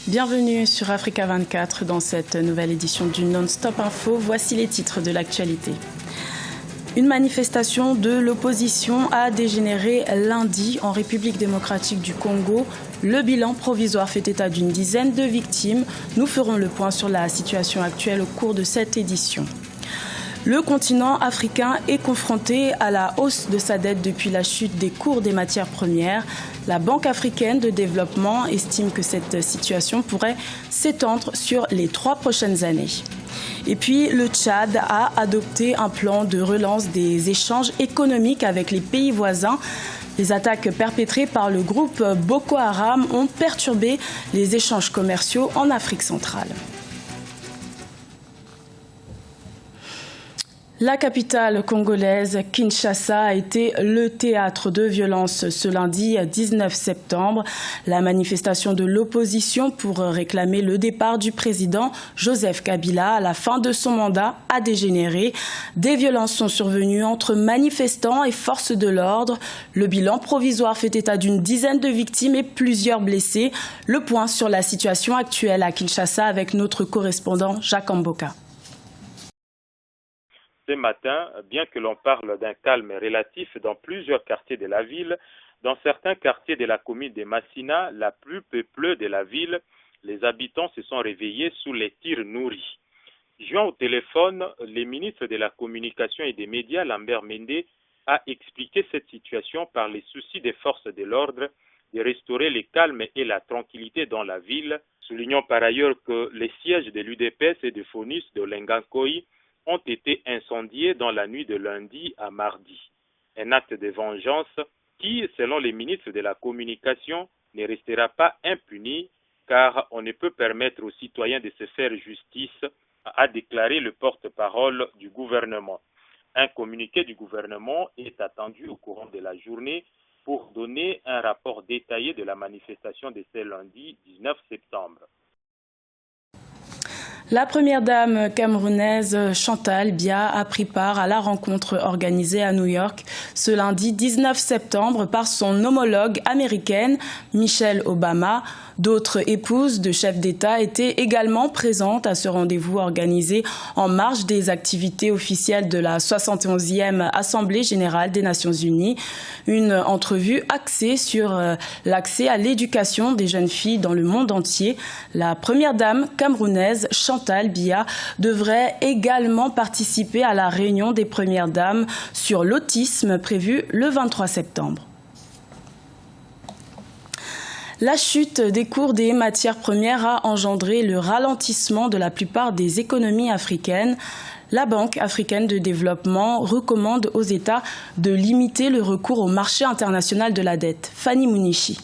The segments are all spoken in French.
Bienvenue sur Africa 24 dans cette nouvelle édition du Non-Stop Info. Voici les titres de l'actualité. Une manifestation de l'opposition a dégénéré lundi en République démocratique du Congo. Le bilan provisoire fait état d'une dizaine de victimes. Nous ferons le point sur la situation actuelle au cours de cette édition. Le continent africain est confronté à la hausse de sa dette depuis la chute des cours des matières premières. La Banque africaine de développement estime que cette situation pourrait s'étendre sur les 3 prochaines années. Et puis, le Tchad a adopté un plan de relance des échanges économiques avec les pays voisins. Les attaques perpétrées par le groupe Boko Haram ont perturbé les échanges commerciaux en Afrique centrale. La capitale congolaise, Kinshasa, a été le théâtre de violences ce lundi 19 septembre. La manifestation de l'opposition pour réclamer le départ du président Joseph Kabila à la fin de son mandat a dégénéré. Des violences sont survenues entre manifestants et forces de l'ordre. Le bilan provisoire fait état d'une dizaine de victimes et plusieurs blessés. Le point sur la situation actuelle à Kinshasa avec notre correspondant Jacques Amboka. Ce matin, bien que l'on parle d'un calme relatif dans plusieurs quartiers de la ville, dans certains quartiers de la commune de Massina, la plus peuplée de la ville, les habitants se sont réveillés sous les tirs nourris. Joint au téléphone, le ministre de la Communication et des Médias, Lambert Mende, a expliqué cette situation par les soucis des forces de l'ordre de restaurer le calme et la tranquillité dans la ville, soulignant par ailleurs que les sièges de l'UDPS et de FONUS de Lengankoi ont été incendiés dans la nuit de lundi à mardi. Un acte de vengeance qui, selon les ministres de la Communication, ne restera pas impuni car on ne peut permettre aux citoyens de se faire justice, a déclaré le porte-parole du gouvernement. Un communiqué du gouvernement est attendu au courant de la journée pour donner un rapport détaillé de la manifestation de ce lundi 19 septembre. La première dame camerounaise Chantal Biya a pris part à la rencontre organisée à New York ce lundi 19 septembre par son homologue américaine Michelle Obama. D'autres épouses de chefs d'État étaient également présentes à ce rendez-vous organisé en marge des activités officielles de la 71e Assemblée générale des Nations unies. Une entrevue axée sur l'accès à l'éducation des jeunes filles dans le monde entier. La première dame camerounaise Chantal Biya devrait également participer à la réunion des premières dames sur l'autisme prévue le 23 septembre. La chute des cours des matières premières a engendré le ralentissement de la plupart des économies africaines. La Banque africaine de développement recommande aux États de limiter le recours au marché international de la dette. Fanny Mounichi.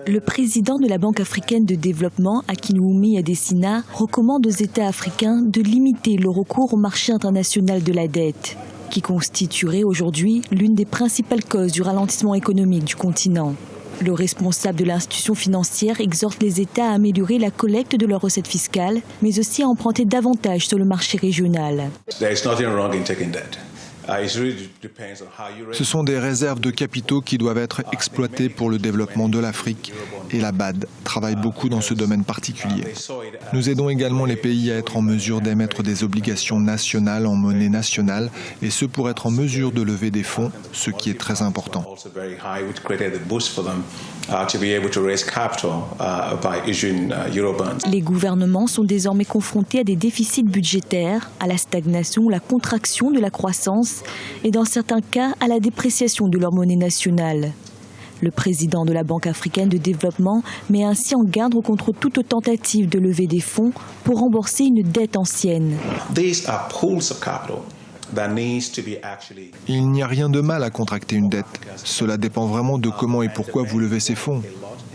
Le président de la Banque africaine de développement, Akinwumi Adesina, recommande aux États africains de limiter le recours au marché international de la dette, qui constituerait aujourd'hui l'une des principales causes du ralentissement économique du continent. Le responsable de l'institution financière exhorte les États à améliorer la collecte de leurs recettes fiscales, mais aussi à emprunter davantage sur le marché régional. Ce sont des réserves de capitaux qui doivent être exploitées pour le développement de l'Afrique et la BAD travaille beaucoup dans ce domaine particulier. Nous aidons également les pays à être en mesure d'émettre des obligations nationales en monnaie nationale et ce pour être en mesure de lever des fonds, ce qui est très important. Les gouvernements sont désormais confrontés à des déficits budgétaires, à la stagnation ou la contraction de la croissance et dans certains cas à la dépréciation de leur monnaie nationale. Le président de la Banque africaine de développement met ainsi en garde contre toute tentative de lever des fonds pour rembourser une dette ancienne. Il n'y a rien de mal à contracter une dette. Cela dépend vraiment de comment et pourquoi vous levez ces fonds.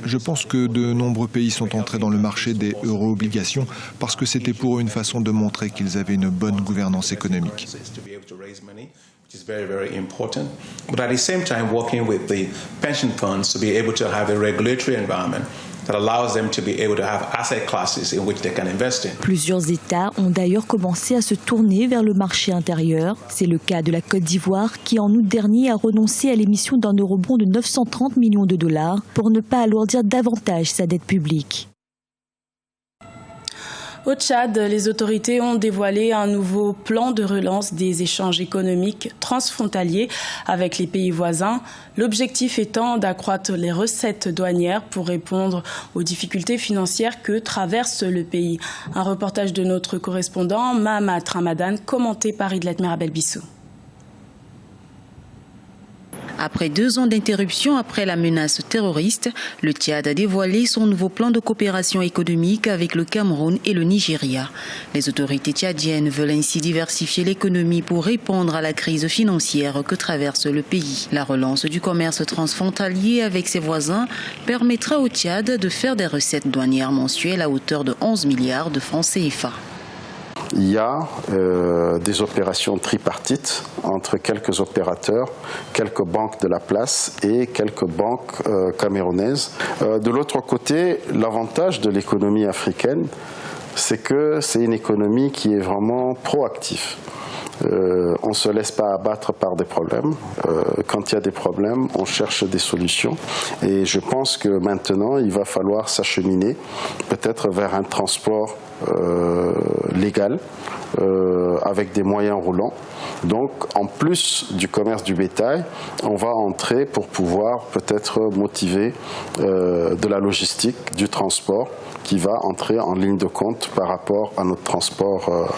Je pense que de nombreux pays sont entrés dans le marché des euro-obligations parce que c'était pour eux une façon de montrer qu'ils avaient une bonne gouvernance économique. Which is very, very important. But at the same time, working with the pension funds to be able to have a regulatory environment that allows them to be able to have asset classes in which they can invest in. Plusieurs États ont d'ailleurs commencé à se tourner vers le marché intérieur. C'est le cas de la Côte d'Ivoire qui, en août dernier, a renoncé à l'émission d'un eurobond de 930 millions de dollars pour ne pas alourdir davantage sa dette publique. Au Tchad, les autorités ont dévoilé un nouveau plan de relance des échanges économiques transfrontaliers avec les pays voisins, l'objectif étant d'accroître les recettes douanières pour répondre aux difficultés financières que traverse le pays. Un reportage de notre correspondant Mahamat Ramadan, commenté par Idlet Mirabel Bissou. Après 2 ans d'interruption après la menace terroriste, le Tchad a dévoilé son nouveau plan de coopération économique avec le Cameroun et le Nigeria. Les autorités tchadiennes veulent ainsi diversifier l'économie pour répondre à la crise financière que traverse le pays. La relance du commerce transfrontalier avec ses voisins permettra au Tchad de faire des recettes douanières mensuelles à hauteur de 11 milliards de francs CFA. Il y a des opérations tripartites entre quelques opérateurs, quelques banques de la place et quelques banques camerounaises. De l'autre côté, l'avantage de l'économie africaine, c'est que c'est une économie qui est vraiment proactive. On ne se laisse pas abattre par des problèmes. Quand il y a des problèmes, on cherche des solutions. Et je pense que maintenant, il va falloir s'acheminer peut-être vers un transport légal avec des moyens roulants. Donc, en plus du commerce du bétail, on va entrer pour pouvoir peut-être motiver de la logistique, du transport, qui va entrer en ligne de compte par rapport à notre transport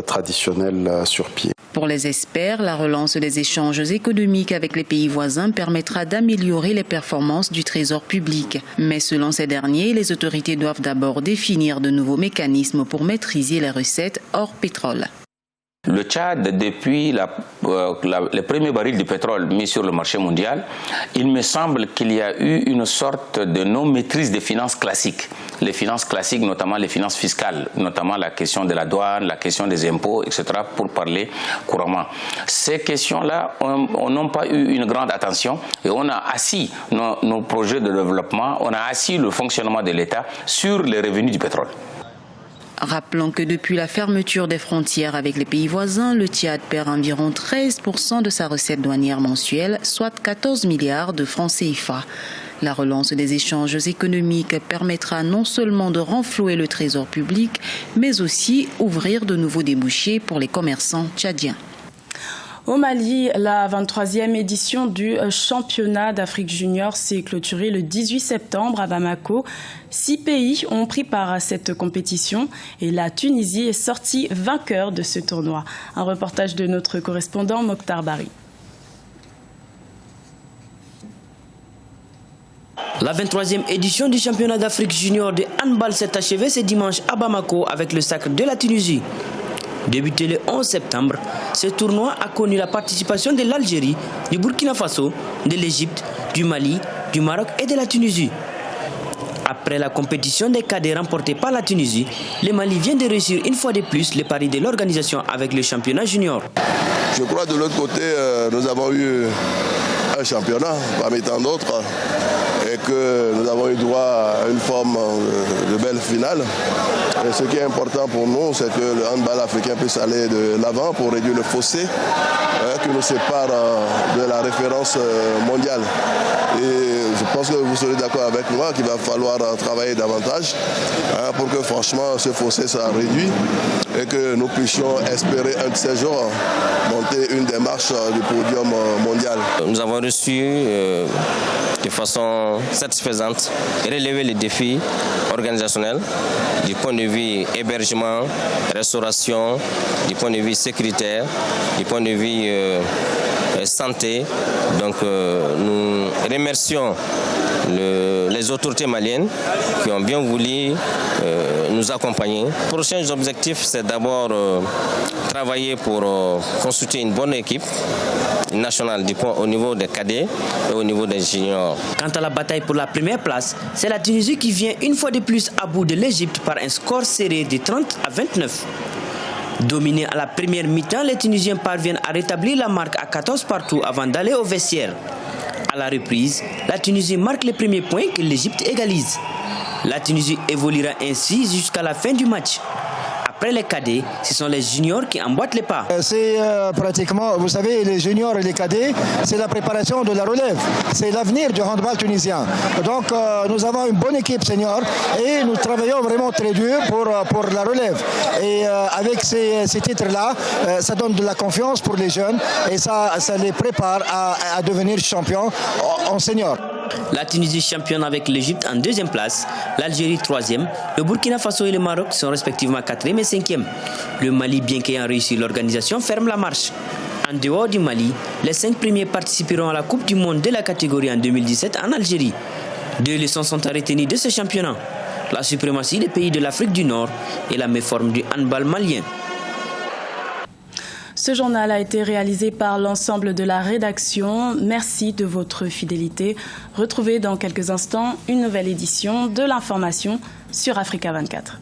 traditionnel sur pied. Pour les experts, la relance des échanges économiques avec les pays voisins permettra d'améliorer les performances du trésor public. Mais selon ces derniers, les autorités doivent d'abord définir de nouveaux mécanismes pour maîtriser les recettes hors pétrole. Le Tchad, depuis les premiers barils de pétrole mis sur le marché mondial, il me semble qu'il y a eu une sorte de non-maîtrise des finances classiques. Les finances classiques, notamment les finances fiscales, notamment la question de la douane, la question des impôts, etc., pour parler couramment. Ces questions-là n'ont pas eu une grande attention et on a assis nos projets de développement, on a assis le fonctionnement de l'État sur les revenus du pétrole. Rappelons que depuis la fermeture des frontières avec les pays voisins, le Tchad perd environ 13% de sa recette douanière mensuelle, soit 14 milliards de francs CFA. La relance des échanges économiques permettra non seulement de renflouer le trésor public, mais aussi ouvrir de nouveaux débouchés pour les commerçants tchadiens. Au Mali, la 23e édition du championnat d'Afrique junior s'est clôturée le 18 septembre à Bamako. 6 pays ont pris part à cette compétition et la Tunisie est sortie vainqueur de ce tournoi. Un reportage de notre correspondant Mokhtar Bari. La 23e édition du championnat d'Afrique junior de handball s'est achevée ce dimanche à Bamako avec le sacre de la Tunisie. Débuté le 11 septembre, ce tournoi a connu la participation de l'Algérie, du Burkina Faso, de l'Égypte, du Mali, du Maroc et de la Tunisie. Après la compétition des cadets remportée par la Tunisie, le Mali vient de réussir une fois de plus le pari de l'organisation avec le championnat junior. Je crois que de l'autre côté, nous avons eu un championnat parmi tant d'autres et que nous avons eu droit à une forme de belle finale. Et ce qui est important pour nous, c'est que le handball africain puisse aller de l'avant pour réduire le fossé qui nous sépare de la référence mondiale. Et je pense que vous serez d'accord avec moi qu'il va falloir travailler davantage pour que franchement ce fossé soit réduit et que nous puissions espérer un de ces jours monter une démarche du podium mondial. Nous avons reçu de façon satisfaisante et relevé les défis organisationnels du point de vue hébergement, restauration, du point de vue sécuritaire, du point de vue santé. Donc nous remercions les autorités maliennes qui ont bien voulu nous accompagner. Les prochains objectifs, c'est d'abord travailler pour constituer une bonne équipe nationale au niveau des cadets et au niveau des juniors. Quant à la bataille pour la première place, c'est la Tunisie qui vient une fois de plus à bout de l'Égypte par un score serré de 30 à 29. Dominés à la première mi-temps, les Tunisiens parviennent à rétablir la marque à 14 partout avant d'aller au vestiaire. À la reprise, la Tunisie marque les premiers points que l'Égypte égalise. La Tunisie évoluera ainsi jusqu'à la fin du match. Après les cadets, ce sont les juniors qui emboîtent les pas. C'est pratiquement, vous savez, les juniors et les cadets, c'est la préparation de la relève. C'est l'avenir du handball tunisien. Donc nous avons une bonne équipe senior et nous travaillons vraiment très dur pour la relève. Et avec ces titres-là, ça donne de la confiance pour les jeunes et ça les prépare à devenir champions en senior. La Tunisie championne avec l'Égypte en 2e place, l'Algérie 3e, le Burkina Faso et le Maroc sont respectivement 4e et 5e. Le Mali, bien qu'ayant réussi l'organisation, ferme la marche. En dehors du Mali, les 5 premiers participeront à la Coupe du Monde de la catégorie en 2017 en Algérie. 2 leçons sont à retenir de ce championnat: la suprématie des pays de l'Afrique du Nord et la méforme du handball malien. Ce journal a été réalisé par l'ensemble de la rédaction. Merci de votre fidélité. Retrouvez dans quelques instants une nouvelle édition de l'information sur Africa 24.